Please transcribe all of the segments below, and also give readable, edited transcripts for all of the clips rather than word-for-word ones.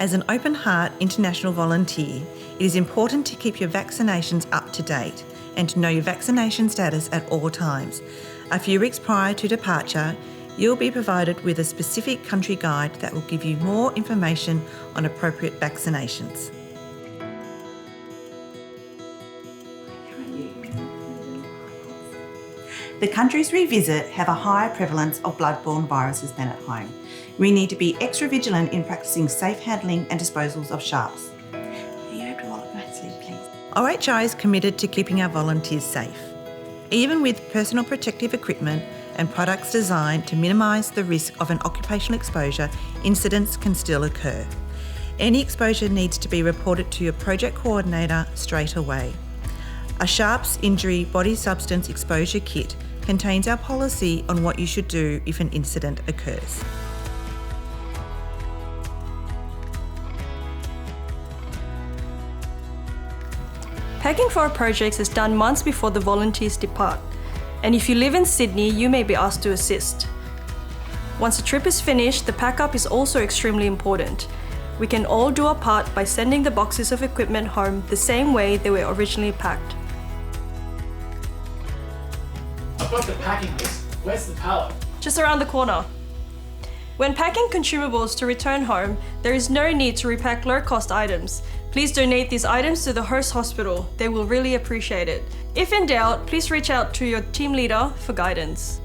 As an open heart international volunteer, it is important to keep your vaccinations up to date and to know your vaccination status at all times. A few weeks prior to departure, you'll be provided with a specific country guide that will give you more information on appropriate vaccinations. The countries we visit have a higher prevalence of blood-borne viruses than at home. We need to be extra vigilant in practicing safe handling and disposals of sharps. You have to roll up my sleeve, please. OHI is committed to keeping our volunteers safe. Even with personal protective equipment and products designed to minimise the risk of an occupational exposure, incidents can still occur. Any exposure needs to be reported to your project coordinator straight away. A Sharps Injury Body Substance Exposure Kit contains our policy on what you should do if an incident occurs. Packing for our projects is done months before the volunteers depart, and if you live in Sydney, you may be asked to assist. Once the trip is finished, the pack-up is also extremely important. We can all do our part by sending the boxes of equipment home the same way they were originally packed. I've got the packing list. Where's the pallet? Just around the corner. When packing consumables to return home, there is no need to repack low-cost items. Please donate these items to the host hospital. They will really appreciate it. If in doubt, please reach out to your team leader for guidance.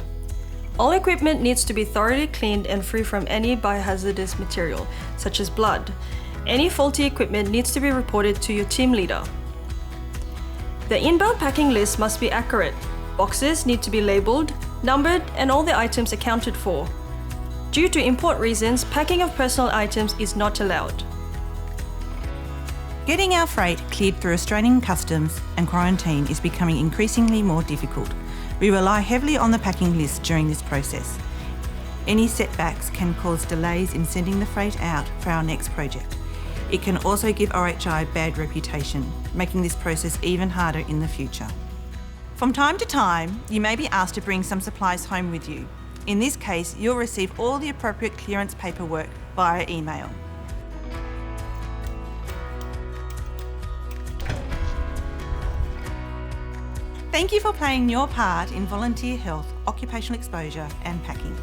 All equipment needs to be thoroughly cleaned and free from any biohazardous material, such as blood. Any faulty equipment needs to be reported to your team leader. The inbound packing list must be accurate. Boxes need to be labelled, numbered, and all the items accounted for. Due to import reasons, packing of personal items is not allowed. Getting our freight cleared through Australian customs and quarantine is becoming increasingly more difficult. We rely heavily on the packing list during this process. Any setbacks can cause delays in sending the freight out for our next project. It can also give OHI a bad reputation, making this process even harder in the future. From time to time, you may be asked to bring some supplies home with you. In this case, you'll receive all the appropriate clearance paperwork via email. Thank you for playing your part in volunteer health, occupational exposure and packing.